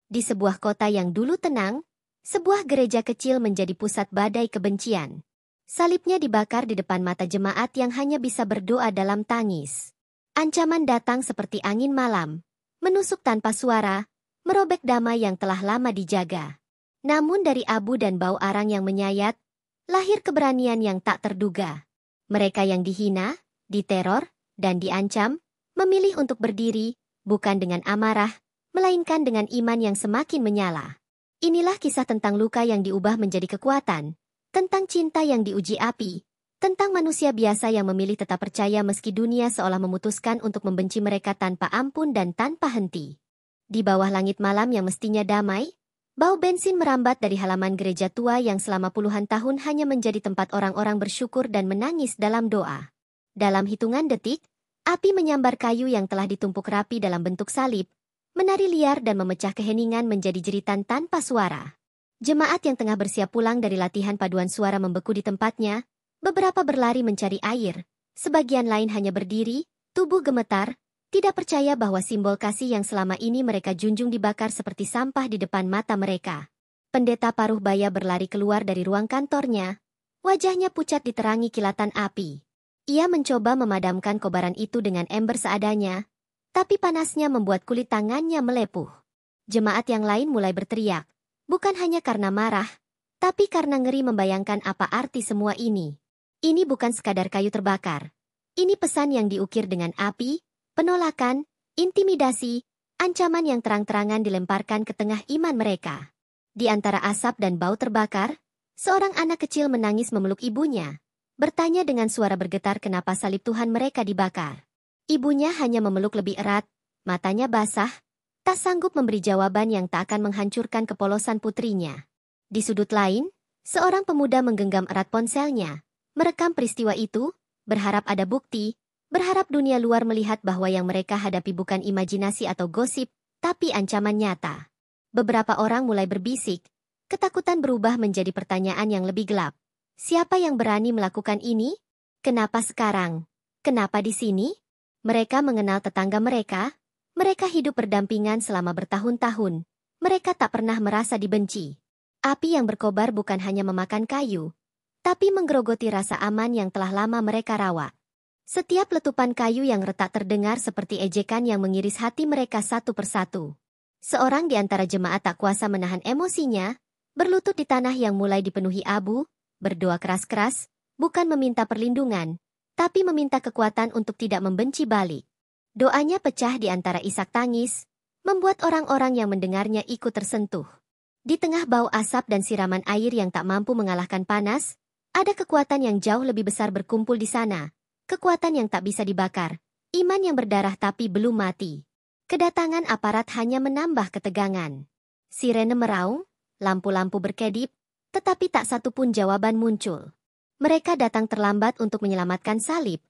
Di sebuah kota yang dulu tenang, sebuah gereja kecil menjadi pusat badai kebencian. Salibnya dibakar di depan mata jemaat yang hanya bisa berdoa dalam tangis. Ancaman datang seperti angin malam, menusuk tanpa suara, merobek damai yang telah lama dijaga. Namun dari abu dan bau arang yang menyayat, lahir keberanian yang tak terduga. Mereka yang dihina, diteror, dan diancam, memilih untuk berdiri, bukan dengan amarah, melainkan dengan iman yang semakin menyala. Inilah kisah tentang luka yang diubah menjadi kekuatan, tentang cinta yang diuji api, tentang manusia biasa yang memilih tetap percaya meski dunia seolah memutuskan untuk membenci mereka tanpa ampun dan tanpa henti. Di bawah langit malam yang mestinya damai, bau bensin merambat dari halaman gereja tua yang selama puluhan tahun hanya menjadi tempat orang-orang bersyukur dan menangis dalam doa. Dalam hitungan detik, api menyambar kayu yang telah ditumpuk rapi dalam bentuk salib, menari liar dan memecah keheningan menjadi jeritan tanpa suara. Jemaat yang tengah bersiap pulang dari latihan paduan suara membeku di tempatnya, beberapa berlari mencari air, sebagian lain hanya berdiri, tubuh gemetar, tidak percaya bahwa simbol kasih yang selama ini mereka junjung dibakar seperti sampah di depan mata mereka. Pendeta paruh baya berlari keluar dari ruang kantornya, wajahnya pucat diterangi kilatan api. Ia mencoba memadamkan kobaran itu dengan ember seadanya, tapi panasnya membuat kulit tangannya melepuh. Jemaat yang lain mulai berteriak, bukan hanya karena marah, tapi karena ngeri membayangkan apa arti semua ini. Ini bukan sekadar kayu terbakar. Ini pesan yang diukir dengan api, penolakan, intimidasi, ancaman yang terang-terangan dilemparkan ke tengah iman mereka. Di antara asap dan bau terbakar, seorang anak kecil menangis memeluk ibunya, bertanya dengan suara bergetar kenapa salib Tuhan mereka dibakar. Ibunya hanya memeluk lebih erat, matanya basah, tak sanggup memberi jawaban yang tak akan menghancurkan kepolosan putrinya. Di sudut lain, seorang pemuda menggenggam erat ponselnya, merekam peristiwa itu, berharap ada bukti, berharap dunia luar melihat bahwa yang mereka hadapi bukan imajinasi atau gosip, tapi ancaman nyata. Beberapa orang mulai berbisik, ketakutan berubah menjadi pertanyaan yang lebih gelap. Siapa yang berani melakukan ini? Kenapa sekarang? Kenapa di sini? Mereka mengenal tetangga mereka hidup berdampingan selama bertahun-tahun, mereka tak pernah merasa dibenci. Api yang berkobar bukan hanya memakan kayu, tapi menggerogoti rasa aman yang telah lama mereka rawat. Setiap letupan kayu yang retak terdengar seperti ejekan yang mengiris hati mereka satu persatu. Seorang di antara jemaat tak kuasa menahan emosinya, berlutut di tanah yang mulai dipenuhi abu, berdoa keras-keras, bukan meminta perlindungan, tapi meminta kekuatan untuk tidak membenci balik. Doanya pecah di antara isak tangis, membuat orang-orang yang mendengarnya ikut tersentuh. Di tengah bau asap dan siraman air yang tak mampu mengalahkan panas, ada kekuatan yang jauh lebih besar berkumpul di sana. Kekuatan yang tak bisa dibakar, iman yang berdarah tapi belum mati. Kedatangan aparat hanya menambah ketegangan. Sirene meraung, lampu-lampu berkedip, tetapi tak satu pun jawaban muncul. Mereka datang terlambat untuk menyelamatkan salib,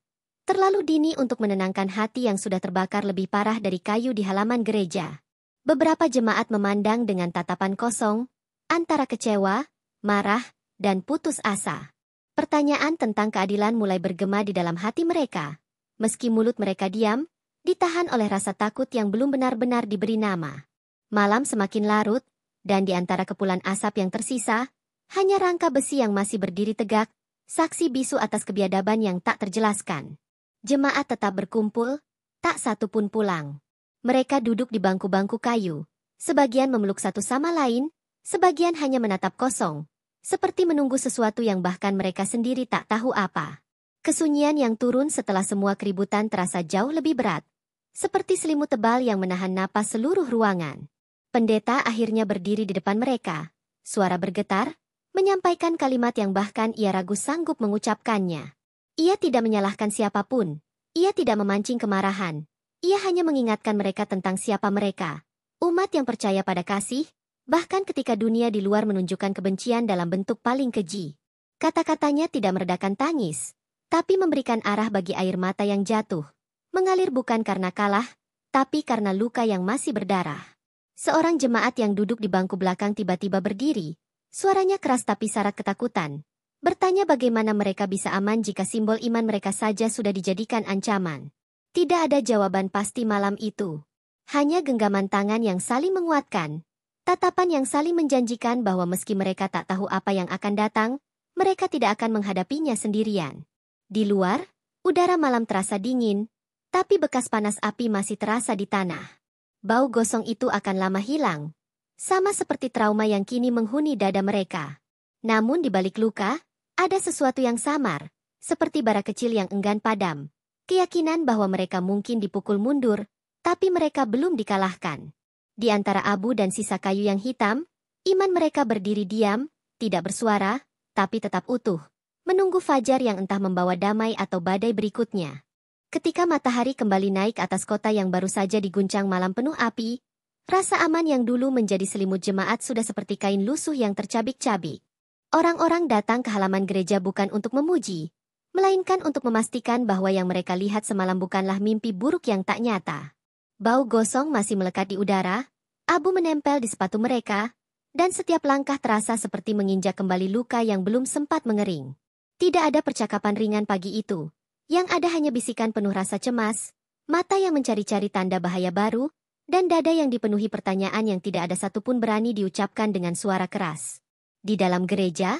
terlalu dini untuk menenangkan hati yang sudah terbakar lebih parah dari kayu di halaman gereja. Beberapa jemaat memandang dengan tatapan kosong, antara kecewa, marah, dan putus asa. Pertanyaan tentang keadilan mulai bergema di dalam hati mereka. Meski mulut mereka diam, ditahan oleh rasa takut yang belum benar-benar diberi nama. Malam semakin larut, dan di antara kepulan asap yang tersisa, hanya rangka besi yang masih berdiri tegak, saksi bisu atas kebiadaban yang tak terjelaskan. Jemaat tetap berkumpul, tak satu pun pulang. Mereka duduk di bangku-bangku kayu, sebagian memeluk satu sama lain, sebagian hanya menatap kosong, seperti menunggu sesuatu yang bahkan mereka sendiri tak tahu apa. Kesunyian yang turun setelah semua keributan terasa jauh lebih berat, seperti selimut tebal yang menahan napas seluruh ruangan. Pendeta akhirnya berdiri di depan mereka, suara bergetar, menyampaikan kalimat yang bahkan ia ragu sanggup mengucapkannya. Ia tidak menyalahkan siapapun, ia tidak memancing kemarahan, ia hanya mengingatkan mereka tentang siapa mereka, umat yang percaya pada kasih, bahkan ketika dunia di luar menunjukkan kebencian dalam bentuk paling keji. Kata-katanya tidak meredakan tangis, tapi memberikan arah bagi air mata yang jatuh, mengalir bukan karena kalah, tapi karena luka yang masih berdarah. Seorang jemaat yang duduk di bangku belakang tiba-tiba berdiri, suaranya keras tapi syarat ketakutan, bertanya bagaimana mereka bisa aman jika simbol iman mereka saja sudah dijadikan ancaman. Tidak ada jawaban pasti malam itu. Hanya genggaman tangan yang saling menguatkan, Tatapan yang saling menjanjikan bahwa meski mereka tak tahu apa yang akan datang, mereka tidak akan menghadapinya sendirian. Di luar, udara malam terasa dingin, tapi bekas panas api masih terasa di tanah. Bau gosong itu akan lama hilang, sama seperti trauma yang kini menghuni dada mereka. Namun di balik luka, ada sesuatu yang samar, seperti bara kecil yang enggan padam. Keyakinan bahwa mereka mungkin dipukul mundur, tapi mereka belum dikalahkan. Di antara abu dan sisa kayu yang hitam, iman mereka berdiri diam, tidak bersuara, tapi tetap utuh, menunggu fajar yang entah membawa damai atau badai berikutnya. Ketika matahari kembali naik atas kota yang baru saja diguncang malam penuh api, rasa aman yang dulu menjadi selimut jemaat sudah seperti kain lusuh yang tercabik-cabik. Orang-orang datang ke halaman gereja bukan untuk memuji, melainkan untuk memastikan bahwa yang mereka lihat semalam bukanlah mimpi buruk yang tak nyata. Bau gosong masih melekat di udara, abu menempel di sepatu mereka, dan setiap langkah terasa seperti menginjak kembali luka yang belum sempat mengering. Tidak ada percakapan ringan pagi itu. Yang ada hanya bisikan penuh rasa cemas, mata yang mencari-cari tanda bahaya baru, dan dada yang dipenuhi pertanyaan yang tidak ada satupun berani diucapkan dengan suara keras. Di dalam gereja,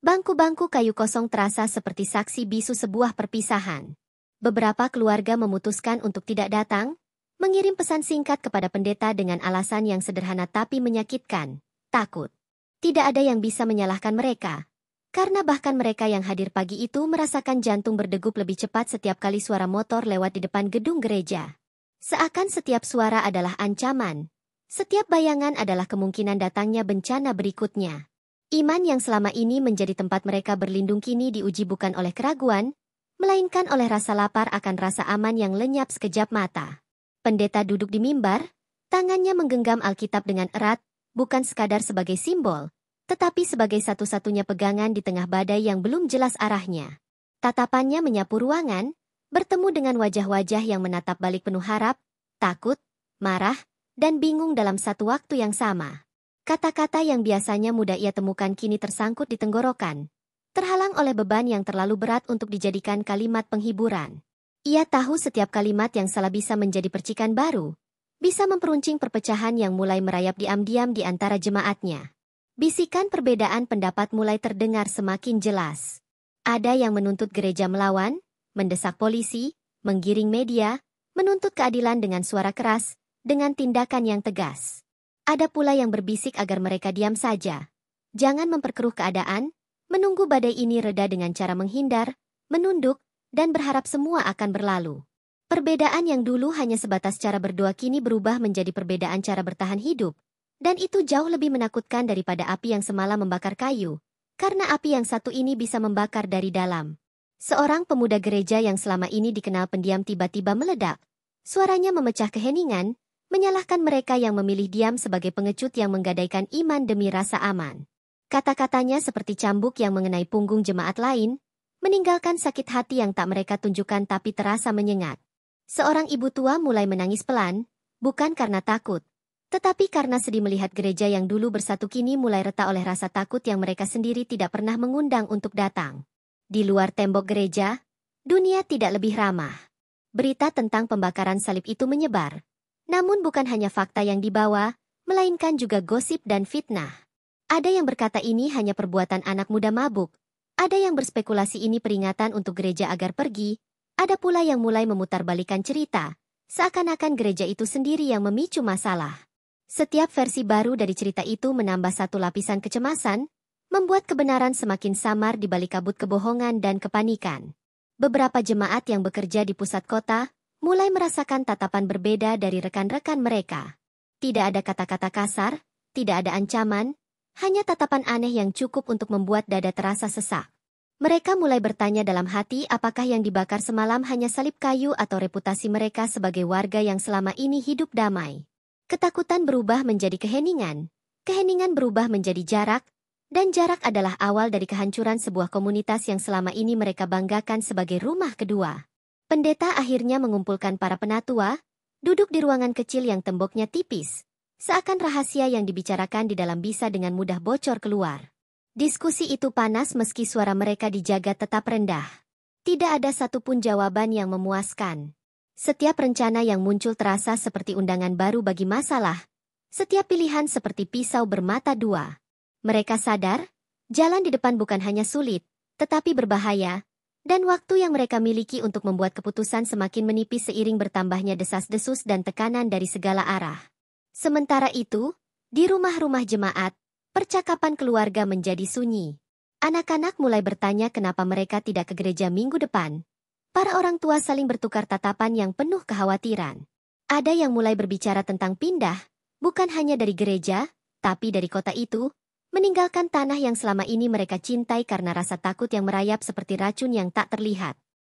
bangku-bangku kayu kosong terasa seperti saksi bisu sebuah perpisahan. Beberapa keluarga memutuskan untuk tidak datang, mengirim pesan singkat kepada pendeta dengan alasan yang sederhana tapi menyakitkan, takut. Tidak ada yang bisa menyalahkan mereka, karena bahkan mereka yang hadir pagi itu merasakan jantung berdegup lebih cepat setiap kali suara motor lewat di depan gedung gereja. Seakan setiap suara adalah ancaman, setiap bayangan adalah kemungkinan datangnya bencana berikutnya. Iman yang selama ini menjadi tempat mereka berlindung kini diuji bukan oleh keraguan, melainkan oleh rasa lapar akan rasa aman yang lenyap sekejap mata. Pendeta duduk di mimbar, tangannya menggenggam Alkitab dengan erat, bukan sekadar sebagai simbol, tetapi sebagai satu-satunya pegangan di tengah badai yang belum jelas arahnya. Tatapannya menyapu ruangan, bertemu dengan wajah-wajah yang menatap balik penuh harap, takut, marah, dan bingung dalam satu waktu yang sama. Kata-kata yang biasanya mudah ia temukan kini tersangkut di tenggorokan, terhalang oleh beban yang terlalu berat untuk dijadikan kalimat penghiburan. Ia tahu setiap kalimat yang salah bisa menjadi percikan baru, bisa memperuncing perpecahan yang mulai merayap diam-diam di antara jemaatnya. Bisikan perbedaan pendapat mulai terdengar semakin jelas. Ada yang menuntut gereja melawan, mendesak polisi, menggiring media, menuntut keadilan dengan suara keras, dengan tindakan yang tegas. Ada pula yang berbisik agar mereka diam saja. Jangan memperkeruh keadaan, menunggu badai ini reda dengan cara menghindar, menunduk, dan berharap semua akan berlalu. Perbedaan yang dulu hanya sebatas cara berdoa kini berubah menjadi perbedaan cara bertahan hidup, dan itu jauh lebih menakutkan daripada api yang semalam membakar kayu, karena api yang satu ini bisa membakar dari dalam. Seorang pemuda gereja yang selama ini dikenal pendiam tiba-tiba meledak. Suaranya memecah keheningan, menyalahkan mereka yang memilih diam sebagai pengecut yang menggadaikan iman demi rasa aman. Kata-katanya seperti cambuk yang mengenai punggung jemaat lain, meninggalkan sakit hati yang tak mereka tunjukkan tapi terasa menyengat. Seorang ibu tua mulai menangis pelan, bukan karena takut, tetapi karena sedih melihat gereja yang dulu bersatu kini mulai retak oleh rasa takut yang mereka sendiri tidak pernah mengundang untuk datang. Di luar tembok gereja, dunia tidak lebih ramah. Berita tentang pembakaran salib itu menyebar. Namun bukan hanya fakta yang dibawa, melainkan juga gosip dan fitnah. Ada yang berkata ini hanya perbuatan anak muda mabuk. Ada yang berspekulasi ini peringatan untuk gereja agar pergi, ada pula yang mulai memutarbalikkan cerita, seakan-akan gereja itu sendiri yang memicu masalah. Setiap versi baru dari cerita itu menambah satu lapisan kecemasan, membuat kebenaran semakin samar di balik kabut kebohongan dan kepanikan. Beberapa jemaat yang bekerja di pusat kota mulai merasakan tatapan berbeda dari rekan-rekan mereka. Tidak ada kata-kata kasar, tidak ada ancaman, hanya tatapan aneh yang cukup untuk membuat dada terasa sesak. Mereka mulai bertanya dalam hati apakah yang dibakar semalam hanya salib kayu atau reputasi mereka sebagai warga yang selama ini hidup damai. Ketakutan berubah menjadi keheningan, keheningan berubah menjadi jarak, dan jarak adalah awal dari kehancuran sebuah komunitas yang selama ini mereka banggakan sebagai rumah kedua. Pendeta akhirnya mengumpulkan para penatua, duduk di ruangan kecil yang temboknya tipis, seakan rahasia yang dibicarakan di dalam bisa dengan mudah bocor keluar. Diskusi itu panas meski suara mereka dijaga tetap rendah. Tidak ada satupun jawaban yang memuaskan. Setiap rencana yang muncul terasa seperti undangan baru bagi masalah, Setiap pilihan seperti pisau bermata dua. Mereka sadar, jalan di depan bukan hanya sulit, tetapi berbahaya, dan waktu yang mereka miliki untuk membuat keputusan semakin menipis seiring bertambahnya desas-desus dan tekanan dari segala arah. Sementara itu, di rumah-rumah jemaat, percakapan keluarga menjadi sunyi. Anak-anak mulai bertanya kenapa mereka tidak ke gereja minggu depan. Para orang tua saling bertukar tatapan yang penuh kekhawatiran. Ada yang mulai berbicara tentang pindah, bukan hanya dari gereja, tapi dari kota itu, meninggalkan tanah yang selama ini mereka cintai karena rasa takut yang merayap seperti racun yang tak terlihat.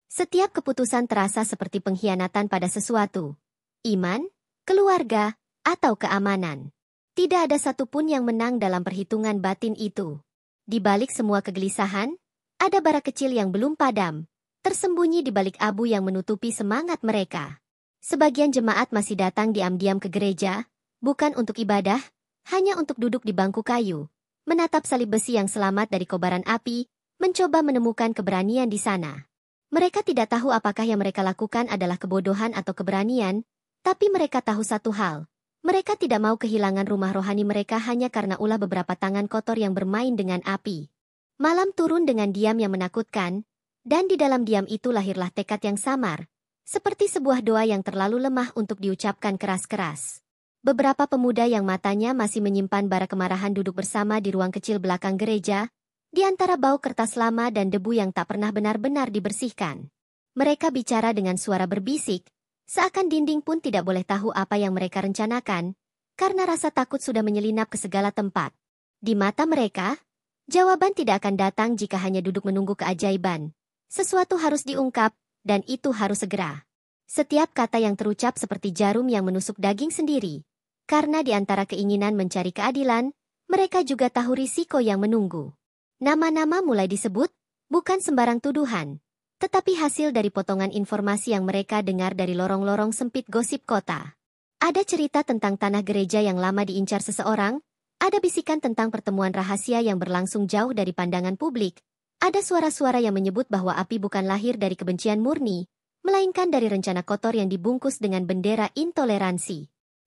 Setiap keputusan terasa seperti pengkhianatan pada sesuatu. Iman, keluarga, atau keamanan. Tidak ada satupun yang menang dalam perhitungan batin itu. Di balik semua kegelisahan, ada bara kecil yang belum padam, tersembunyi di balik abu yang menutupi semangat mereka. Sebagian jemaat masih datang diam-diam ke gereja, bukan untuk ibadah, hanya untuk duduk di bangku kayu, menatap salib besi yang selamat dari kobaran api, mencoba menemukan keberanian di sana. Mereka tidak tahu apakah yang mereka lakukan adalah kebodohan atau keberanian, tapi mereka tahu satu hal. Mereka tidak mau kehilangan rumah rohani mereka hanya karena ulah beberapa tangan kotor yang bermain dengan api. Malam turun dengan diam yang menakutkan, dan di dalam diam itu lahirlah tekad yang samar, seperti sebuah doa yang terlalu lemah untuk diucapkan keras-keras. Beberapa pemuda yang matanya masih menyimpan bara kemarahan duduk bersama di ruang kecil belakang gereja, di antara bau kertas lama dan debu yang tak pernah benar-benar dibersihkan. Mereka bicara dengan suara berbisik, seakan dinding pun tidak boleh tahu apa yang mereka rencanakan, karena rasa takut sudah menyelinap ke segala tempat. Di mata mereka, jawaban tidak akan datang jika hanya duduk menunggu keajaiban. Sesuatu harus diungkap, dan itu harus segera. Setiap kata yang terucap seperti jarum yang menusuk daging sendiri. Karena di antara keinginan mencari keadilan, mereka juga tahu risiko yang menunggu. Nama-nama mulai disebut, bukan sembarang tuduhan, tetapi hasil dari potongan informasi yang mereka dengar dari lorong-lorong sempit gosip kota. Ada cerita tentang tanah gereja yang lama diincar seseorang, ada bisikan tentang pertemuan rahasia yang berlangsung jauh dari pandangan publik, ada suara-suara yang menyebut bahwa api bukan lahir dari kebencian murni, melainkan dari rencana kotor yang dibungkus dengan bendera intoleransi.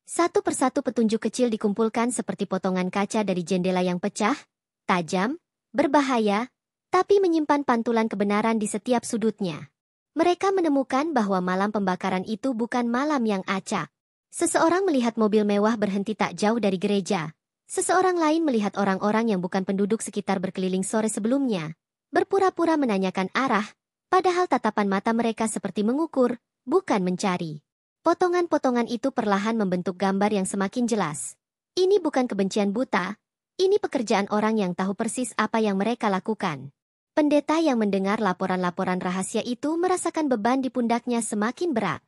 Satu persatu petunjuk kecil dikumpulkan seperti potongan kaca dari jendela yang pecah, tajam, berbahaya, tapi menyimpan pantulan kebenaran di setiap sudutnya. Mereka menemukan bahwa malam pembakaran itu bukan malam yang acak. Seseorang melihat mobil mewah berhenti tak jauh dari gereja. Seseorang lain melihat orang-orang yang bukan penduduk sekitar berkeliling sore sebelumnya, berpura-pura menanyakan arah, padahal tatapan mata mereka seperti mengukur, bukan mencari. Potongan-potongan itu perlahan membentuk gambar yang semakin jelas. Ini bukan kebencian buta, ini pekerjaan orang yang tahu persis apa yang mereka lakukan. Pendeta yang mendengar laporan-laporan rahasia itu merasakan beban di pundaknya semakin berat.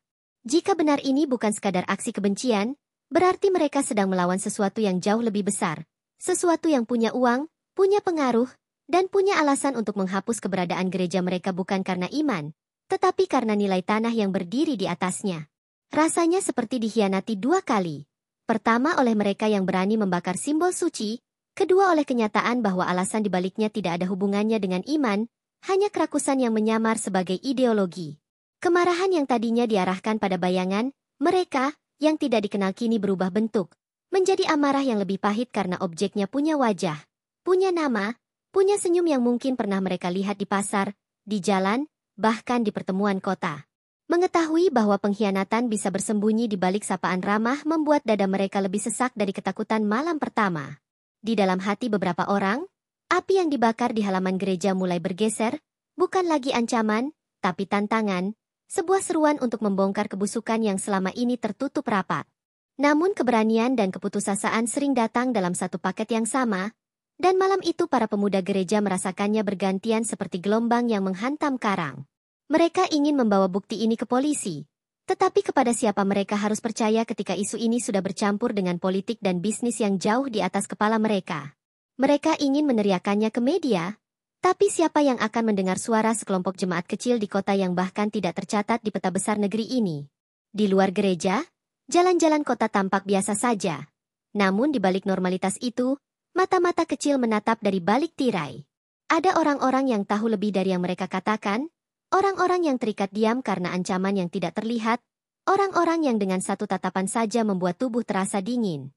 Jika benar ini bukan sekadar aksi kebencian, berarti mereka sedang melawan sesuatu yang jauh lebih besar. Sesuatu yang punya uang, punya pengaruh, dan punya alasan untuk menghapus keberadaan gereja mereka bukan karena iman, tetapi karena nilai tanah yang berdiri di atasnya. Rasanya seperti dikhianati dua kali. Pertama oleh mereka yang berani membakar simbol suci, kedua oleh kenyataan bahwa alasan dibaliknya tidak ada hubungannya dengan iman, hanya kerakusan yang menyamar sebagai ideologi. Kemarahan yang tadinya diarahkan pada bayangan, mereka, yang tidak dikenal kini berubah bentuk, menjadi amarah yang lebih pahit karena objeknya punya wajah, punya nama, punya senyum yang mungkin pernah mereka lihat di pasar, di jalan, bahkan di pertemuan kota. Mengetahui bahwa pengkhianatan bisa bersembunyi di balik sapaan ramah membuat dada mereka lebih sesak dari ketakutan malam pertama. Di dalam hati beberapa orang, api yang dibakar di halaman gereja mulai bergeser, bukan lagi ancaman, tapi tantangan, sebuah seruan untuk membongkar kebusukan yang selama ini tertutup rapat. Namun keberanian dan keputusasaan sering datang dalam satu paket yang sama, dan malam itu para pemuda gereja merasakannya bergantian seperti gelombang yang menghantam karang. Mereka ingin membawa bukti ini ke polisi, tetapi kepada siapa mereka harus percaya ketika isu ini sudah bercampur dengan politik dan bisnis yang jauh di atas kepala mereka. Mereka ingin meneriakannya ke media, tapi siapa yang akan mendengar suara sekelompok jemaat kecil di kota yang bahkan tidak tercatat di peta besar negeri ini? Di luar gereja, jalan-jalan kota tampak biasa saja. Namun di balik normalitas itu, mata-mata kecil menatap dari balik tirai. Ada orang-orang yang tahu lebih dari yang mereka katakan, orang-orang yang terikat diam karena ancaman yang tidak terlihat, orang-orang yang dengan satu tatapan saja membuat tubuh terasa dingin.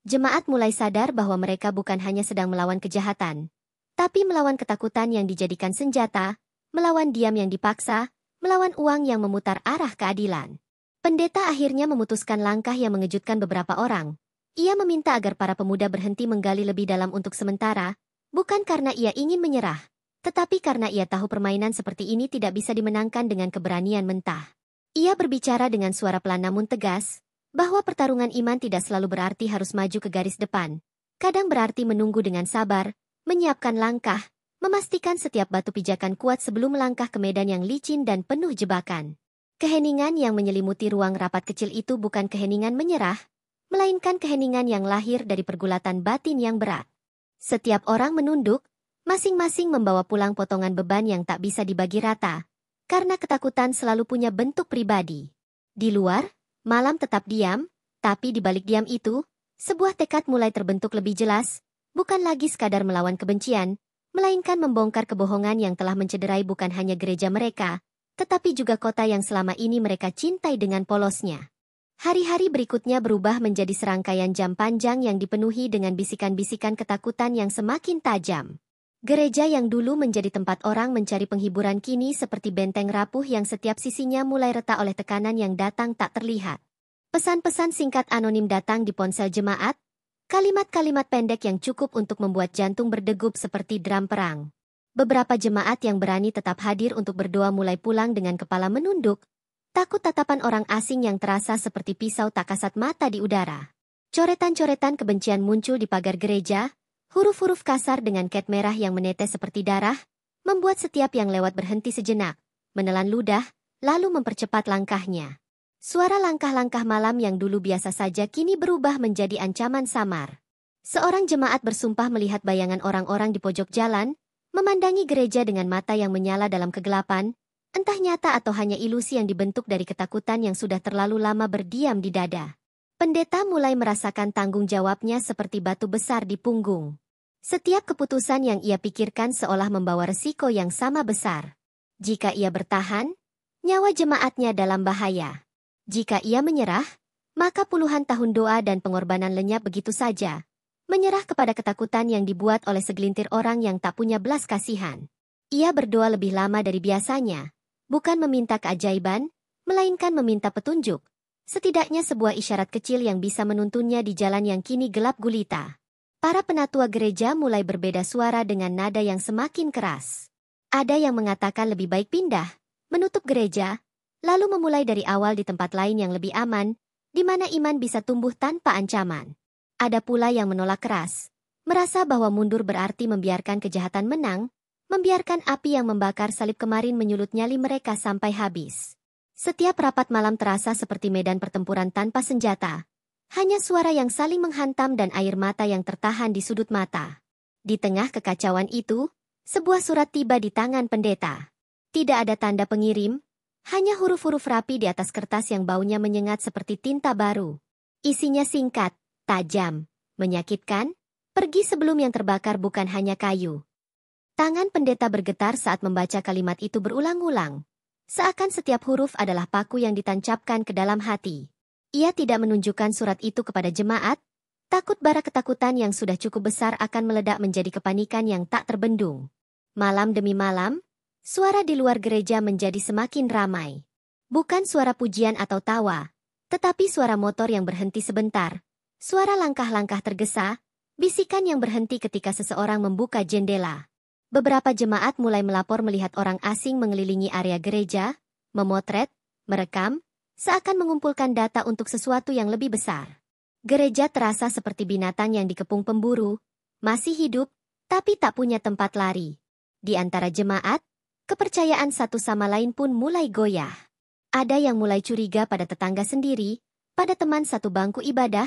Jemaat mulai sadar bahwa mereka bukan hanya sedang melawan kejahatan, tapi melawan ketakutan yang dijadikan senjata, melawan diam yang dipaksa, melawan uang yang memutar arah keadilan. Pendeta akhirnya memutuskan langkah yang mengejutkan beberapa orang. Ia meminta agar para pemuda berhenti menggali lebih dalam untuk sementara, bukan karena ia ingin menyerah, tetapi karena ia tahu permainan seperti ini tidak bisa dimenangkan dengan keberanian mentah. Ia berbicara dengan suara pelan namun tegas, bahwa pertarungan iman tidak selalu berarti harus maju ke garis depan. Kadang berarti menunggu dengan sabar, menyiapkan langkah, memastikan setiap batu pijakan kuat sebelum melangkah ke medan yang licin dan penuh jebakan. Keheningan yang menyelimuti ruang rapat kecil itu bukan keheningan menyerah, melainkan keheningan yang lahir dari pergulatan batin yang berat. Setiap orang menunduk, masing-masing membawa pulang potongan beban yang tak bisa dibagi rata, karena ketakutan selalu punya bentuk pribadi. Di luar, malam tetap diam, tapi di balik diam itu, sebuah tekad mulai terbentuk lebih jelas, bukan lagi sekadar melawan kebencian, melainkan membongkar kebohongan yang telah mencederai bukan hanya gereja mereka, tetapi juga kota yang selama ini mereka cintai dengan polosnya. Hari-hari berikutnya berubah menjadi serangkaian jam panjang yang dipenuhi dengan bisikan-bisikan ketakutan yang semakin tajam. Gereja yang dulu menjadi tempat orang mencari penghiburan kini seperti benteng rapuh yang setiap sisinya mulai retak oleh tekanan yang datang tak terlihat. Pesan-pesan singkat anonim datang di ponsel jemaat, kalimat-kalimat pendek yang cukup untuk membuat jantung berdegup seperti drum perang. Beberapa jemaat yang berani tetap hadir untuk berdoa mulai pulang dengan kepala menunduk, takut tatapan orang asing yang terasa seperti pisau tak kasat mata di udara. Coretan-coretan kebencian muncul di pagar gereja, huruf-huruf kasar dengan cat merah yang menetes seperti darah, membuat setiap yang lewat berhenti sejenak, menelan ludah, lalu mempercepat langkahnya. Suara langkah-langkah malam yang dulu biasa saja kini berubah menjadi ancaman samar. Seorang jemaat bersumpah melihat bayangan orang-orang di pojok jalan, memandangi gereja dengan mata yang menyala dalam kegelapan, entah nyata atau hanya ilusi yang dibentuk dari ketakutan yang sudah terlalu lama berdiam di dada. Pendeta mulai merasakan tanggung jawabnya seperti batu besar di punggung. Setiap keputusan yang ia pikirkan seolah membawa resiko yang sama besar. Jika ia bertahan, nyawa jemaatnya dalam bahaya. Jika ia menyerah, maka puluhan tahun doa dan pengorbanan lenyap begitu saja. Menyerah kepada ketakutan yang dibuat oleh segelintir orang yang tak punya belas kasihan. Ia berdoa lebih lama dari biasanya, bukan meminta keajaiban, melainkan meminta petunjuk. Setidaknya sebuah isyarat kecil yang bisa menuntunnya di jalan yang kini gelap gulita. Para penatua gereja mulai berbeda suara dengan nada yang semakin keras. Ada yang mengatakan lebih baik pindah, menutup gereja, lalu memulai dari awal di tempat lain yang lebih aman, di mana iman bisa tumbuh tanpa ancaman. Ada pula yang menolak keras, merasa bahwa mundur berarti membiarkan kejahatan menang, membiarkan api yang membakar salib kemarin menyulut nyali mereka sampai habis. Setiap rapat malam terasa seperti medan pertempuran tanpa senjata. Hanya suara yang saling menghantam dan air mata yang tertahan di sudut mata. Di tengah kekacauan itu, sebuah surat tiba di tangan pendeta. Tidak ada tanda pengirim, hanya huruf-huruf rapi di atas kertas yang baunya menyengat seperti tinta baru. Isinya singkat, tajam, menyakitkan, pergi sebelum yang terbakar bukan hanya kayu. Tangan pendeta bergetar saat membaca kalimat itu berulang-ulang. Seakan setiap huruf adalah paku yang ditancapkan ke dalam hati. Ia tidak menunjukkan surat itu kepada jemaat, takut bara ketakutan yang sudah cukup besar akan meledak menjadi kepanikan yang tak terbendung. Malam demi malam, suara di luar gereja menjadi semakin ramai. Bukan suara pujian atau tawa, tetapi suara motor yang berhenti sebentar, suara langkah-langkah tergesa, bisikan yang berhenti ketika seseorang membuka jendela. Beberapa jemaat mulai melapor melihat orang asing mengelilingi area gereja, memotret, merekam, seakan mengumpulkan data untuk sesuatu yang lebih besar. Gereja terasa seperti binatang yang dikepung pemburu, masih hidup, tapi tak punya tempat lari. Di antara jemaat, kepercayaan satu sama lain pun mulai goyah. Ada yang mulai curiga pada tetangga sendiri, pada teman satu bangku ibadah,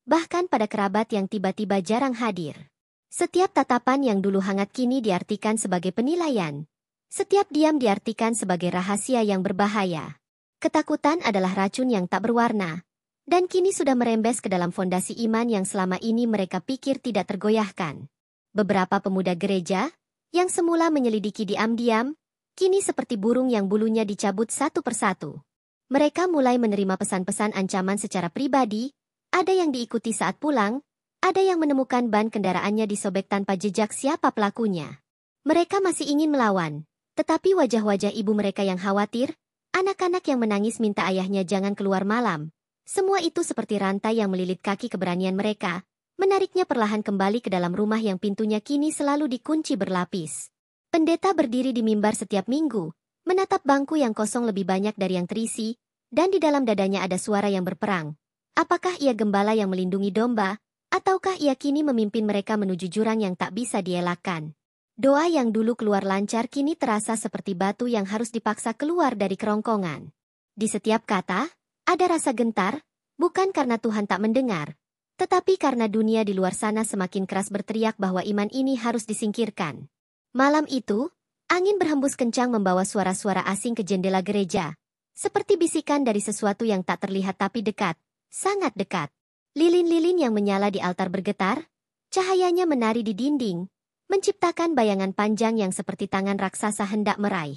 bahkan pada kerabat yang tiba-tiba jarang hadir. Setiap tatapan yang dulu hangat kini diartikan sebagai penilaian. Setiap diam diartikan sebagai rahasia yang berbahaya. Ketakutan adalah racun yang tak berwarna, dan kini sudah merembes ke dalam fondasi iman yang selama ini mereka pikir tidak tergoyahkan. Beberapa pemuda gereja, yang semula menyelidiki diam-diam, kini seperti burung yang bulunya dicabut satu persatu. Mereka mulai menerima pesan-pesan ancaman secara pribadi, ada yang diikuti saat pulang, Ada yang menemukan ban kendaraannya disobek tanpa jejak siapa pelakunya. Mereka masih ingin melawan, tetapi wajah-wajah ibu mereka yang khawatir, anak-anak yang menangis minta ayahnya jangan keluar malam. Semua itu seperti rantai yang melilit kaki keberanian mereka, menariknya perlahan kembali ke dalam rumah yang pintunya kini selalu dikunci berlapis. Pendeta berdiri di mimbar setiap minggu, menatap bangku yang kosong lebih banyak dari yang terisi, dan di dalam dadanya ada suara yang berperang. Apakah ia gembala yang melindungi domba, ataukah ia kini memimpin mereka menuju jurang yang tak bisa dielakkan? Doa yang dulu keluar lancar kini terasa seperti batu yang harus dipaksa keluar dari kerongkongan. Di setiap kata, ada rasa gentar, bukan karena Tuhan tak mendengar, tetapi karena dunia di luar sana semakin keras berteriak bahwa iman ini harus disingkirkan. Malam itu, angin berhembus kencang membawa suara-suara asing ke jendela gereja, seperti bisikan dari sesuatu yang tak terlihat tapi dekat, sangat dekat. Lilin-lilin yang menyala di altar bergetar, cahayanya menari di dinding, menciptakan bayangan panjang yang seperti tangan raksasa hendak meraih.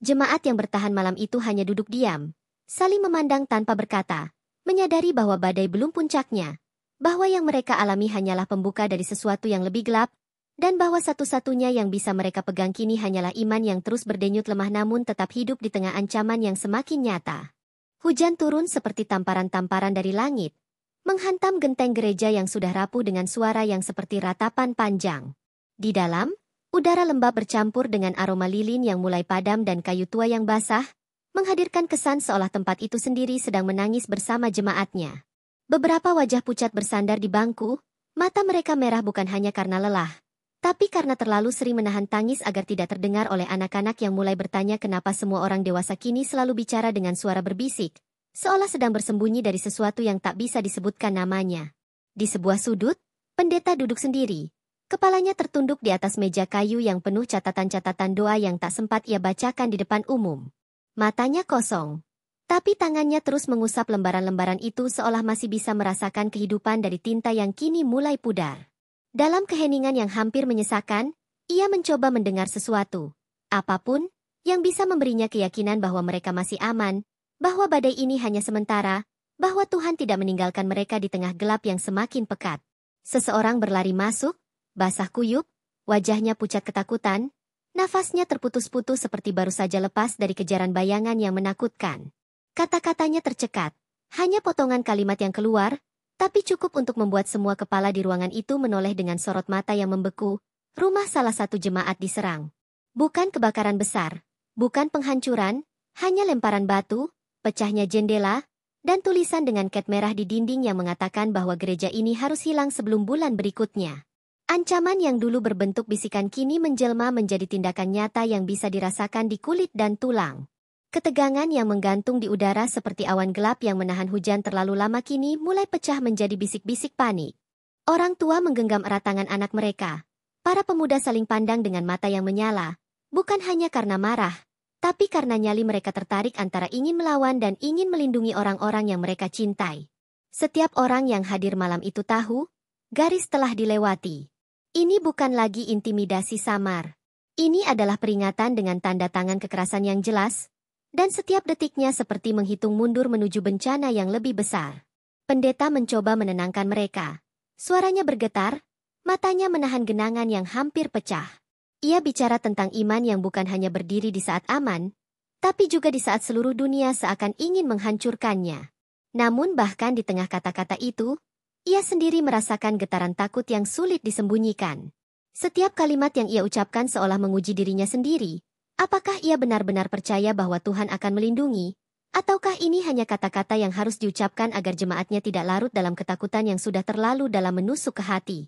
Jemaat yang bertahan malam itu hanya duduk diam, saling memandang tanpa berkata, menyadari bahwa badai belum puncaknya, bahwa yang mereka alami hanyalah pembuka dari sesuatu yang lebih gelap, dan bahwa satu-satunya yang bisa mereka pegang kini hanyalah iman yang terus berdenyut lemah namun tetap hidup di tengah ancaman yang semakin nyata. Hujan turun seperti tamparan-tamparan dari langit, menghantam genteng gereja yang sudah rapuh dengan suara yang seperti ratapan panjang. Di dalam, udara lembab bercampur dengan aroma lilin yang mulai padam dan kayu tua yang basah, menghadirkan kesan seolah tempat itu sendiri sedang menangis bersama jemaatnya. Beberapa wajah pucat bersandar di bangku, mata mereka merah bukan hanya karena lelah, tapi karena terlalu sering menahan tangis agar tidak terdengar oleh anak-anak yang mulai bertanya kenapa semua orang dewasa kini selalu bicara dengan suara berbisik, seolah sedang bersembunyi dari sesuatu yang tak bisa disebutkan namanya. Di sebuah sudut, pendeta duduk sendiri. Kepalanya tertunduk di atas meja kayu yang penuh catatan-catatan doa yang tak sempat ia bacakan di depan umum. Matanya kosong, tapi tangannya terus mengusap lembaran-lembaran itu seolah masih bisa merasakan kehidupan dari tinta yang kini mulai pudar. Dalam keheningan yang hampir menyesakan, ia mencoba mendengar sesuatu. Apapun, yang bisa memberinya keyakinan bahwa mereka masih aman, bahwa badai ini hanya sementara, bahwa Tuhan tidak meninggalkan mereka di tengah gelap yang semakin pekat. Seseorang berlari masuk, basah kuyup, wajahnya pucat ketakutan, nafasnya terputus-putus seperti baru saja lepas dari kejaran bayangan yang menakutkan. Kata-katanya tercekat, hanya potongan kalimat yang keluar, tapi cukup untuk membuat semua kepala di ruangan itu menoleh dengan sorot mata yang membeku. Rumah salah satu jemaat diserang. Bukan kebakaran besar, bukan penghancuran, hanya lemparan batu, pecahnya jendela, dan tulisan dengan cat merah di dinding yang mengatakan bahwa gereja ini harus hilang sebelum bulan berikutnya. Ancaman yang dulu berbentuk bisikan kini menjelma menjadi tindakan nyata yang bisa dirasakan di kulit dan tulang. Ketegangan yang menggantung di udara seperti awan gelap yang menahan hujan terlalu lama kini mulai pecah menjadi bisik-bisik panik. Orang tua menggenggam erat tangan anak mereka. Para pemuda saling pandang dengan mata yang menyala, bukan hanya karena marah, tapi karena nyali mereka tertarik antara ingin melawan dan ingin melindungi orang-orang yang mereka cintai. Setiap orang yang hadir malam itu tahu, garis telah dilewati. Ini bukan lagi intimidasi samar. Ini adalah peringatan dengan tanda tangan kekerasan yang jelas, dan setiap detiknya seperti menghitung mundur menuju bencana yang lebih besar. Pendeta mencoba menenangkan mereka. Suaranya bergetar, matanya menahan genangan yang hampir pecah. Ia bicara tentang iman yang bukan hanya berdiri di saat aman, tapi juga di saat seluruh dunia seakan ingin menghancurkannya. Namun bahkan di tengah kata-kata itu, ia sendiri merasakan getaran takut yang sulit disembunyikan. Setiap kalimat yang ia ucapkan seolah menguji dirinya sendiri. Apakah ia benar-benar percaya bahwa Tuhan akan melindungi? Ataukah ini hanya kata-kata yang harus diucapkan agar jemaatnya tidak larut dalam ketakutan yang sudah terlalu dalam menusuk ke hati?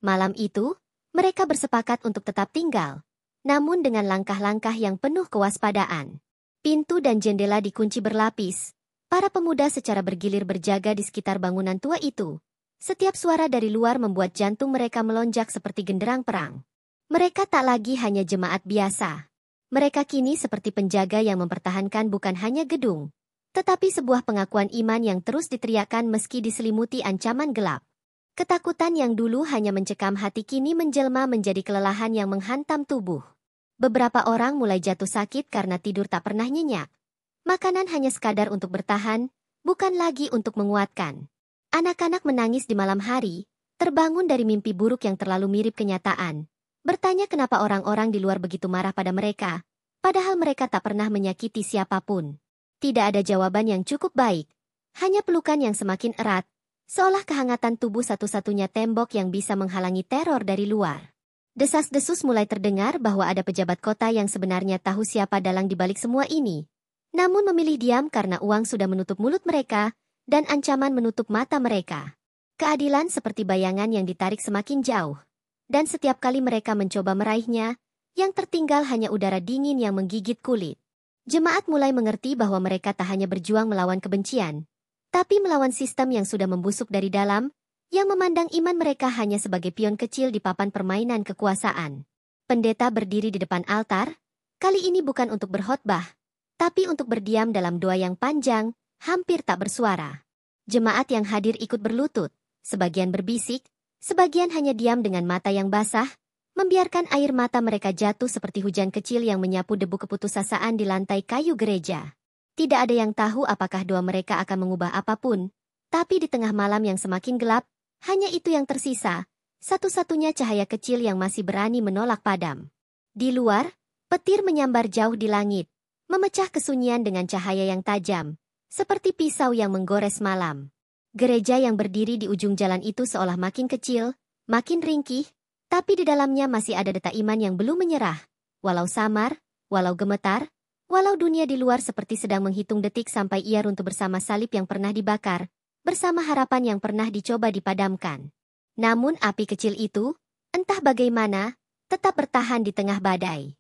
Malam itu, mereka bersepakat untuk tetap tinggal, namun dengan langkah-langkah yang penuh kewaspadaan. Pintu dan jendela dikunci berlapis. Para pemuda secara bergilir berjaga di sekitar bangunan tua itu. Setiap suara dari luar membuat jantung mereka melonjak seperti genderang perang. Mereka tak lagi hanya jemaat biasa. Mereka kini seperti penjaga yang mempertahankan bukan hanya gedung, tetapi sebuah pengakuan iman yang terus diteriakkan meski diselimuti ancaman gelap. Ketakutan yang dulu hanya mencekam hati kini menjelma menjadi kelelahan yang menghantam tubuh. Beberapa orang mulai jatuh sakit karena tidur tak pernah nyenyak. Makanan hanya sekadar untuk bertahan, bukan lagi untuk menguatkan. Anak-anak menangis di malam hari, terbangun dari mimpi buruk yang terlalu mirip kenyataan. Bertanya kenapa orang-orang di luar begitu marah pada mereka, padahal mereka tak pernah menyakiti siapapun. Tidak ada jawaban yang cukup baik, hanya pelukan yang semakin erat, seolah kehangatan tubuh satu-satunya tembok yang bisa menghalangi teror dari luar. Desas-desus mulai terdengar bahwa ada pejabat kota yang sebenarnya tahu siapa dalang di balik semua ini. Namun memilih diam karena uang sudah menutup mulut mereka, dan ancaman menutup mata mereka. Keadilan seperti bayangan yang ditarik semakin jauh. Dan setiap kali mereka mencoba meraihnya, yang tertinggal hanya udara dingin yang menggigit kulit. Jemaat mulai mengerti bahwa mereka tak hanya berjuang melawan kebencian, tapi melawan sistem yang sudah membusuk dari dalam, yang memandang iman mereka hanya sebagai pion kecil di papan permainan kekuasaan. Pendeta berdiri di depan altar, kali ini bukan untuk berkhotbah, tapi untuk berdiam dalam doa yang panjang, hampir tak bersuara. Jemaat yang hadir ikut berlutut, sebagian berbisik, sebagian hanya diam dengan mata yang basah, membiarkan air mata mereka jatuh seperti hujan kecil yang menyapu debu keputusasaan di lantai kayu gereja. Tidak ada yang tahu apakah doa mereka akan mengubah apapun, tapi di tengah malam yang semakin gelap, hanya itu yang tersisa, satu-satunya cahaya kecil yang masih berani menolak padam. Di luar, petir menyambar jauh di langit, memecah kesunyian dengan cahaya yang tajam, seperti pisau yang menggores malam. Gereja yang berdiri di ujung jalan itu seolah makin kecil, makin ringkih, tapi di dalamnya masih ada detak iman yang belum menyerah. Walau samar, walau gemetar, walau dunia di luar seperti sedang menghitung detik sampai ia runtuh bersama salib yang pernah dibakar, bersama harapan yang pernah dicoba dipadamkan. Namun api kecil itu, entah bagaimana, tetap bertahan di tengah badai.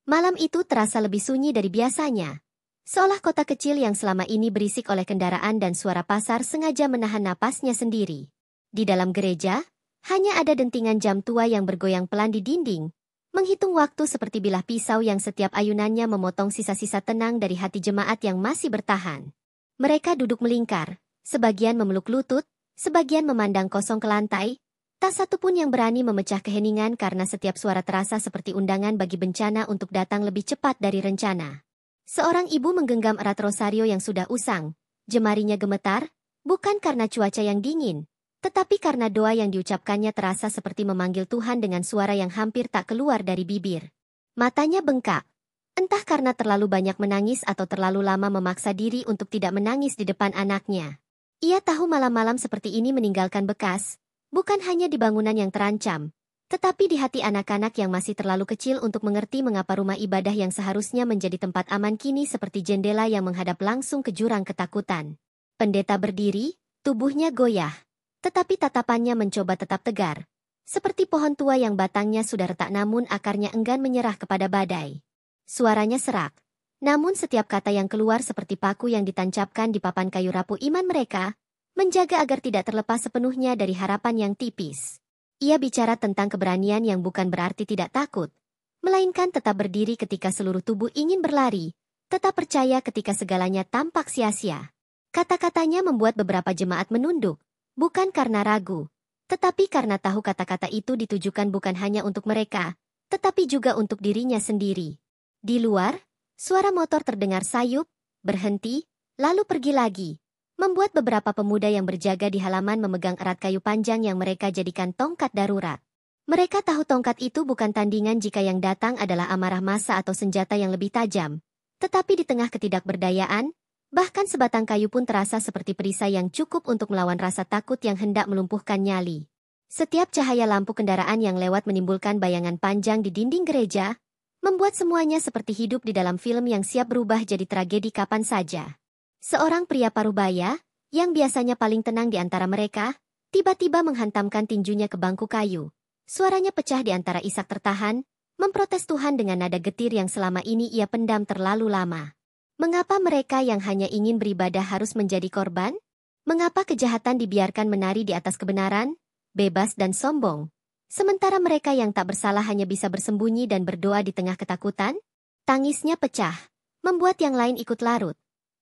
Malam itu terasa lebih sunyi dari biasanya. Seolah kota kecil yang selama ini berisik oleh kendaraan dan suara pasar sengaja menahan napasnya sendiri. Di dalam gereja, hanya ada dentingan jam tua yang bergoyang pelan di dinding, menghitung waktu seperti bilah pisau yang setiap ayunannya memotong sisa-sisa tenang dari hati jemaat yang masih bertahan. Mereka duduk melingkar, sebagian memeluk lutut, sebagian memandang kosong ke lantai, tak satu pun yang berani memecah keheningan karena setiap suara terasa seperti undangan bagi bencana untuk datang lebih cepat dari rencana. Seorang ibu menggenggam erat rosario yang sudah usang, jemarinya gemetar, bukan karena cuaca yang dingin, tetapi karena doa yang diucapkannya terasa seperti memanggil Tuhan dengan suara yang hampir tak keluar dari bibir. Matanya bengkak, entah karena terlalu banyak menangis atau terlalu lama memaksa diri untuk tidak menangis di depan anaknya. Ia tahu malam-malam seperti ini meninggalkan bekas, bukan hanya di bangunan yang terancam, tetapi di hati anak-anak yang masih terlalu kecil untuk mengerti mengapa rumah ibadah yang seharusnya menjadi tempat aman kini seperti jendela yang menghadap langsung ke jurang ketakutan. Pendeta berdiri, tubuhnya goyah, tetapi tatapannya mencoba tetap tegar, seperti pohon tua yang batangnya sudah retak namun akarnya enggan menyerah kepada badai. Suaranya serak, namun setiap kata yang keluar seperti paku yang ditancapkan di papan kayu rapuh iman mereka, menjaga agar tidak terlepas sepenuhnya dari harapan yang tipis. Ia bicara tentang keberanian yang bukan berarti tidak takut, melainkan tetap berdiri ketika seluruh tubuh ingin berlari, tetap percaya ketika segalanya tampak sia-sia. Kata-katanya membuat beberapa jemaat menunduk, bukan karena ragu, tetapi karena tahu kata-kata itu ditujukan bukan hanya untuk mereka, tetapi juga untuk dirinya sendiri. Di luar, suara motor terdengar sayup, berhenti, lalu pergi lagi, membuat beberapa pemuda yang berjaga di halaman memegang erat kayu panjang yang mereka jadikan tongkat darurat. Mereka tahu tongkat itu bukan tandingan jika yang datang adalah amarah massa atau senjata yang lebih tajam. Tetapi di tengah ketidakberdayaan, bahkan sebatang kayu pun terasa seperti perisai yang cukup untuk melawan rasa takut yang hendak melumpuhkan nyali. Setiap cahaya lampu kendaraan yang lewat menimbulkan bayangan panjang di dinding gereja, membuat semuanya seperti hidup di dalam film yang siap berubah jadi tragedi kapan saja. Seorang pria parubaya, yang biasanya paling tenang di antara mereka, tiba-tiba menghantamkan tinjunya ke bangku kayu. Suaranya pecah di antara isak tertahan, memprotes Tuhan dengan nada getir yang selama ini ia pendam terlalu lama. Mengapa mereka yang hanya ingin beribadah harus menjadi korban? Mengapa kejahatan dibiarkan menari di atas kebenaran, bebas dan sombong? Sementara mereka yang tak bersalah hanya bisa bersembunyi dan berdoa di tengah ketakutan? Tangisnya pecah, membuat yang lain ikut larut.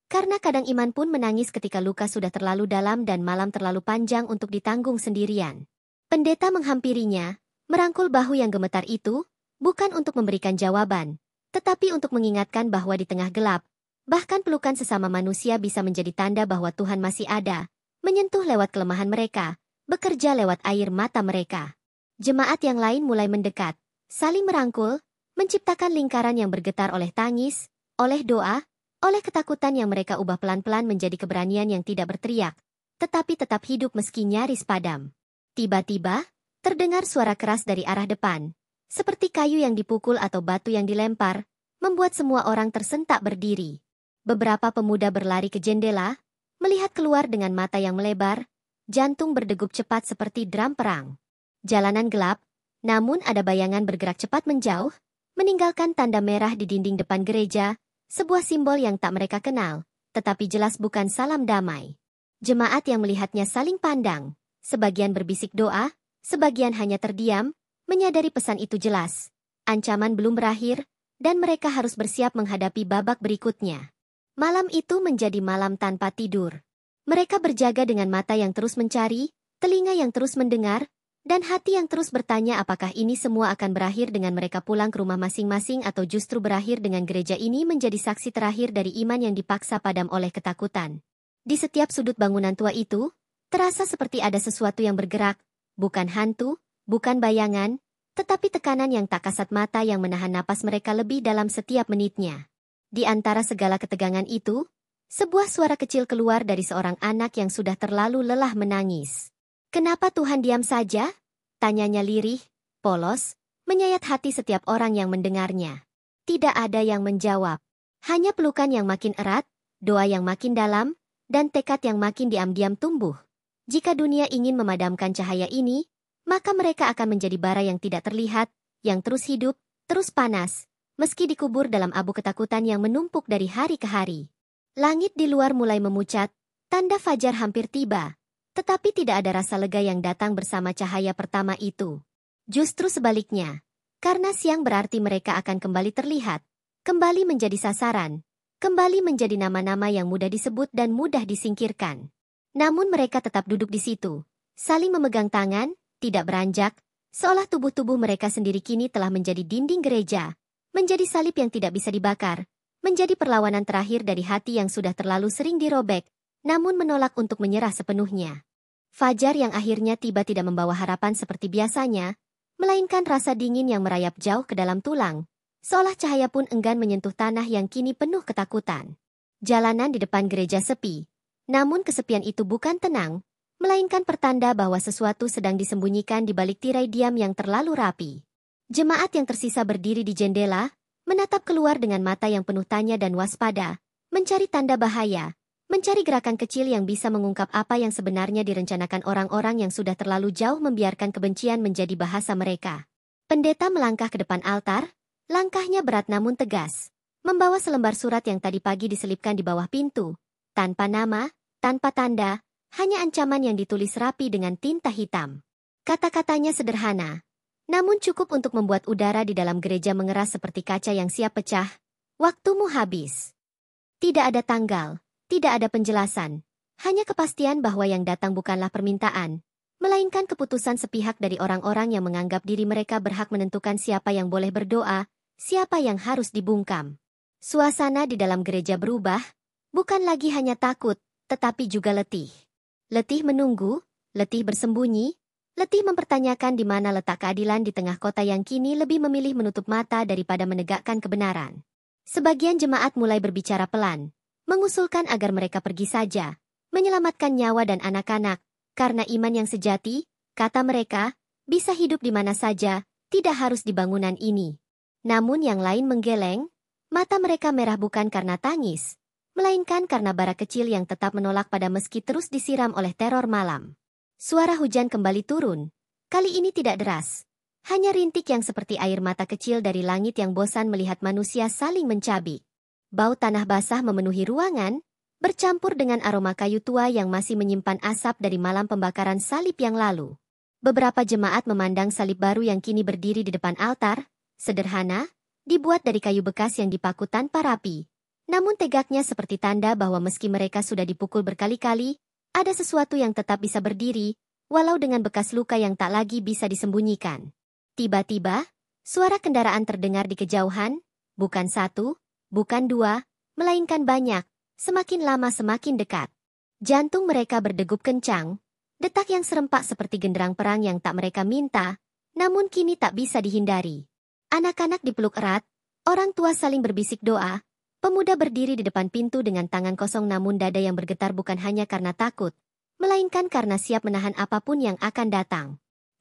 Karena kadang iman pun menangis ketika luka sudah terlalu dalam dan malam terlalu panjang untuk ditanggung sendirian. Pendeta menghampirinya, merangkul bahu yang gemetar itu, bukan untuk memberikan jawaban, tetapi untuk mengingatkan bahwa di tengah gelap, bahkan pelukan sesama manusia bisa menjadi tanda bahwa Tuhan masih ada, menyentuh lewat kelemahan mereka, bekerja lewat air mata mereka. Jemaat yang lain mulai mendekat, saling merangkul, menciptakan lingkaran yang bergetar oleh tangis, oleh doa, oleh ketakutan yang mereka ubah pelan-pelan menjadi keberanian yang tidak berteriak, tetapi tetap hidup meski nyaris padam. Tiba-tiba, terdengar suara keras dari arah depan, seperti kayu yang dipukul atau batu yang dilempar, membuat semua orang tersentak berdiri. Beberapa pemuda berlari ke jendela, melihat keluar dengan mata yang melebar, jantung berdegup cepat seperti drum perang. Jalanan gelap, namun ada bayangan bergerak cepat menjauh, meninggalkan tanda merah di dinding depan gereja, sebuah simbol yang tak mereka kenal, tetapi jelas bukan salam damai. Jemaat yang melihatnya saling pandang, sebagian berbisik doa, sebagian hanya terdiam, menyadari pesan itu jelas. Ancaman belum berakhir, dan mereka harus bersiap menghadapi babak berikutnya. Malam itu menjadi malam tanpa tidur. Mereka berjaga dengan mata yang terus mencari, telinga yang terus mendengar, dan hati yang terus bertanya apakah ini semua akan berakhir dengan mereka pulang ke rumah masing-masing atau justru berakhir dengan gereja ini menjadi saksi terakhir dari iman yang dipaksa padam oleh ketakutan. Di setiap sudut bangunan tua itu, terasa seperti ada sesuatu yang bergerak, bukan hantu, bukan bayangan, tetapi tekanan yang tak kasat mata yang menahan napas mereka lebih dalam setiap menitnya. Di antara segala ketegangan itu, sebuah suara kecil keluar dari seorang anak yang sudah terlalu lelah menangis. "Kenapa Tuhan diam saja?" tanyanya lirih, polos, menyayat hati setiap orang yang mendengarnya. Tidak ada yang menjawab. Hanya pelukan yang makin erat, doa yang makin dalam, dan tekad yang makin diam-diam tumbuh. Jika dunia ingin memadamkan cahaya ini, maka mereka akan menjadi bara yang tidak terlihat, yang terus hidup, terus panas, meski dikubur dalam abu ketakutan yang menumpuk dari hari ke hari. Langit di luar mulai memucat, tanda fajar hampir tiba. Tetapi tidak ada rasa lega yang datang bersama cahaya pertama itu. Justru sebaliknya, karena siang berarti mereka akan kembali terlihat, kembali menjadi sasaran, kembali menjadi nama-nama yang mudah disebut dan mudah disingkirkan. Namun mereka tetap duduk di situ, saling memegang tangan, tidak beranjak, seolah tubuh-tubuh mereka sendiri kini telah menjadi dinding gereja, menjadi salib yang tidak bisa dibakar, menjadi perlawanan terakhir dari hati yang sudah terlalu sering dirobek, namun menolak untuk menyerah sepenuhnya. Fajar yang akhirnya tiba tidak membawa harapan seperti biasanya, melainkan rasa dingin yang merayap jauh ke dalam tulang, seolah cahaya pun enggan menyentuh tanah yang kini penuh ketakutan. Jalanan di depan gereja sepi, namun kesepian itu bukan tenang, melainkan pertanda bahwa sesuatu sedang disembunyikan di balik tirai diam yang terlalu rapi. Jemaat yang tersisa berdiri di jendela, menatap keluar dengan mata yang penuh tanya dan waspada, mencari tanda bahaya, mencari gerakan kecil yang bisa mengungkap apa yang sebenarnya direncanakan orang-orang yang sudah terlalu jauh membiarkan kebencian menjadi bahasa mereka. Pendeta melangkah ke depan altar, langkahnya berat namun tegas, membawa selembar surat yang tadi pagi diselipkan di bawah pintu, tanpa nama, tanpa tanda, hanya ancaman yang ditulis rapi dengan tinta hitam. Kata-katanya sederhana, namun cukup untuk membuat udara di dalam gereja mengeras seperti kaca yang siap pecah. "Waktumu habis." Tidak ada tanggal. Tidak ada penjelasan, hanya kepastian bahwa yang datang bukanlah permintaan, melainkan keputusan sepihak dari orang-orang yang menganggap diri mereka berhak menentukan siapa yang boleh berdoa, siapa yang harus dibungkam. Suasana di dalam gereja berubah, bukan lagi hanya takut, tetapi juga letih. Letih menunggu, letih bersembunyi, letih mempertanyakan di mana letak keadilan di tengah kota yang kini lebih memilih menutup mata daripada menegakkan kebenaran. Sebagian jemaat mulai berbicara pelan, mengusulkan agar mereka pergi saja, menyelamatkan nyawa dan anak-anak, karena iman yang sejati, kata mereka, bisa hidup di mana saja, tidak harus di bangunan ini. Namun yang lain menggeleng, mata mereka merah bukan karena tangis, melainkan karena bara kecil yang tetap menolak pada meski terus disiram oleh teror malam. Suara hujan kembali turun, kali ini tidak deras, hanya rintik yang seperti air mata kecil dari langit yang bosan melihat manusia saling mencabik. Bau tanah basah memenuhi ruangan, bercampur dengan aroma kayu tua yang masih menyimpan asap dari malam pembakaran salib yang lalu. Beberapa jemaat memandang salib baru yang kini berdiri di depan altar, sederhana, dibuat dari kayu bekas yang dipaku tanpa rapi. Namun tegaknya seperti tanda bahwa meski mereka sudah dipukul berkali-kali, ada sesuatu yang tetap bisa berdiri, walau dengan bekas luka yang tak lagi bisa disembunyikan. Tiba-tiba, suara kendaraan terdengar di kejauhan, bukan satu, bukan dua, melainkan banyak, semakin lama semakin dekat. Jantung mereka berdegup kencang, Detak yang serempak seperti genderang perang yang tak mereka minta, namun kini tak bisa dihindari. Anak-anak dipeluk erat, orang tua saling berbisik doa, pemuda berdiri di depan pintu dengan tangan kosong namun dada yang bergetar bukan hanya karena takut, melainkan karena siap menahan apapun yang akan datang.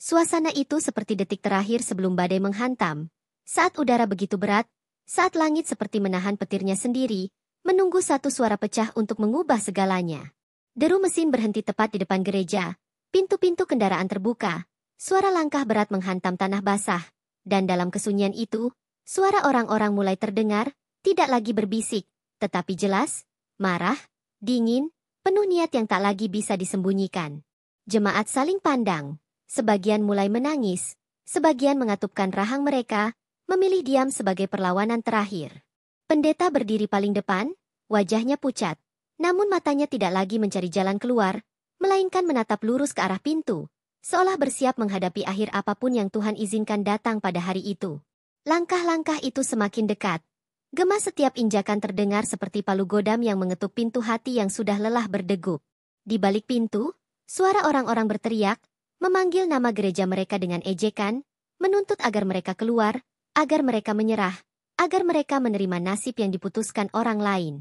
Suasana itu seperti detik terakhir sebelum badai menghantam, saat udara begitu berat, saat langit seperti menahan petirnya sendiri, menunggu satu suara pecah untuk mengubah segalanya. Deru mesin berhenti tepat di depan gereja, pintu-pintu kendaraan terbuka, suara langkah berat menghantam tanah basah, dan dalam kesunyian itu, suara orang-orang mulai terdengar, tidak lagi berbisik, tetapi jelas, marah, dingin, penuh niat yang tak lagi bisa disembunyikan. Jemaat saling pandang, sebagian mulai menangis, sebagian mengatupkan rahang mereka, memilih diam sebagai perlawanan terakhir. Pendeta berdiri paling depan, wajahnya pucat. Namun matanya tidak lagi mencari jalan keluar, melainkan menatap lurus ke arah pintu, seolah bersiap menghadapi akhir apapun yang Tuhan izinkan datang pada hari itu. Langkah-langkah itu semakin dekat. Gema setiap injakan terdengar seperti palu godam yang mengetuk pintu hati yang sudah lelah berdegup. Di balik pintu, suara orang-orang berteriak, memanggil nama gereja mereka dengan ejekan, menuntut agar mereka keluar, agar mereka menyerah, agar mereka menerima nasib yang diputuskan orang lain.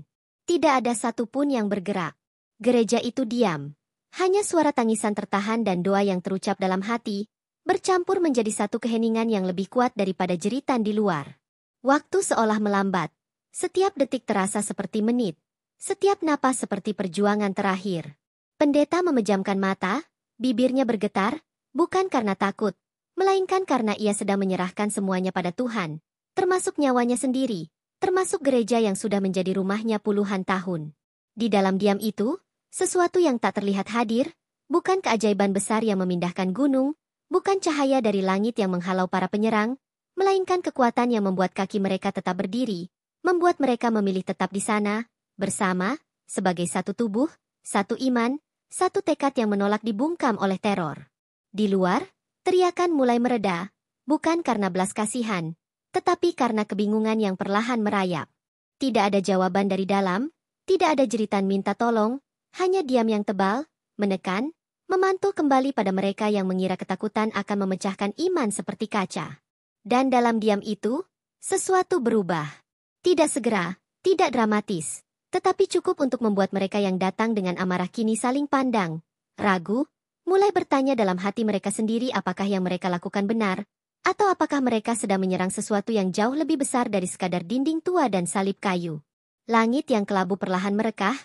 Tidak ada satupun yang bergerak. Gereja itu diam. Hanya suara tangisan tertahan dan doa yang terucap dalam hati, bercampur menjadi satu keheningan yang lebih kuat daripada jeritan di luar. Waktu seolah melambat. Setiap detik terasa seperti menit. Setiap napas seperti perjuangan terakhir. Pendeta memejamkan mata, bibirnya bergetar, bukan karena takut, melainkan karena ia sedang menyerahkan semuanya pada Tuhan, termasuk nyawanya sendiri. Termasuk gereja yang sudah menjadi rumahnya puluhan tahun. Di dalam diam itu, sesuatu yang tak terlihat hadir, bukan keajaiban besar yang memindahkan gunung, bukan cahaya dari langit yang menghalau para penyerang, melainkan kekuatan yang membuat kaki mereka tetap berdiri, membuat mereka memilih tetap di sana, bersama, sebagai satu tubuh, satu iman, satu tekad yang menolak dibungkam oleh teror. Di luar, teriakan mulai mereda, bukan karena belas kasihan, tetapi karena kebingungan yang perlahan merayap. Tidak ada jawaban dari dalam, tidak ada jeritan minta tolong, hanya diam yang tebal, menekan, memantul kembali pada mereka yang mengira ketakutan akan memecahkan iman seperti kaca. Dan dalam diam itu, sesuatu berubah. Tidak segera, tidak dramatis, tetapi cukup untuk membuat mereka yang datang dengan amarah kini saling pandang, ragu, mulai bertanya dalam hati mereka sendiri apakah yang mereka lakukan benar, atau apakah mereka sedang menyerang sesuatu yang jauh lebih besar dari sekadar dinding tua dan salib kayu. Langit yang kelabu perlahan merekah,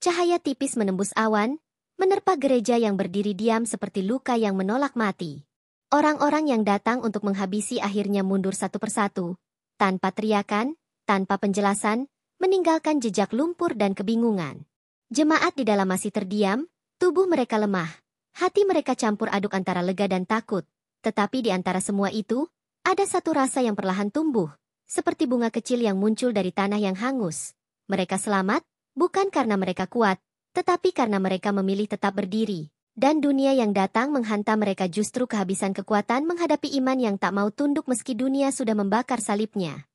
cahaya tipis menembus awan, menerpa gereja yang berdiri diam seperti luka yang menolak mati. Orang-orang yang datang untuk menghabisi akhirnya mundur satu persatu, tanpa teriakan, tanpa penjelasan, meninggalkan jejak lumpur dan kebingungan. Jemaat di dalam masih terdiam, tubuh mereka lemah, hati mereka campur aduk antara lega dan takut. Tetapi di antara semua itu, ada satu rasa yang perlahan tumbuh, seperti bunga kecil yang muncul dari tanah yang hangus. Mereka selamat, bukan karena mereka kuat, tetapi karena mereka memilih tetap berdiri. Dan dunia yang datang menghantam mereka justru kehabisan kekuatan menghadapi iman yang tak mau tunduk meski dunia sudah membakar salibnya.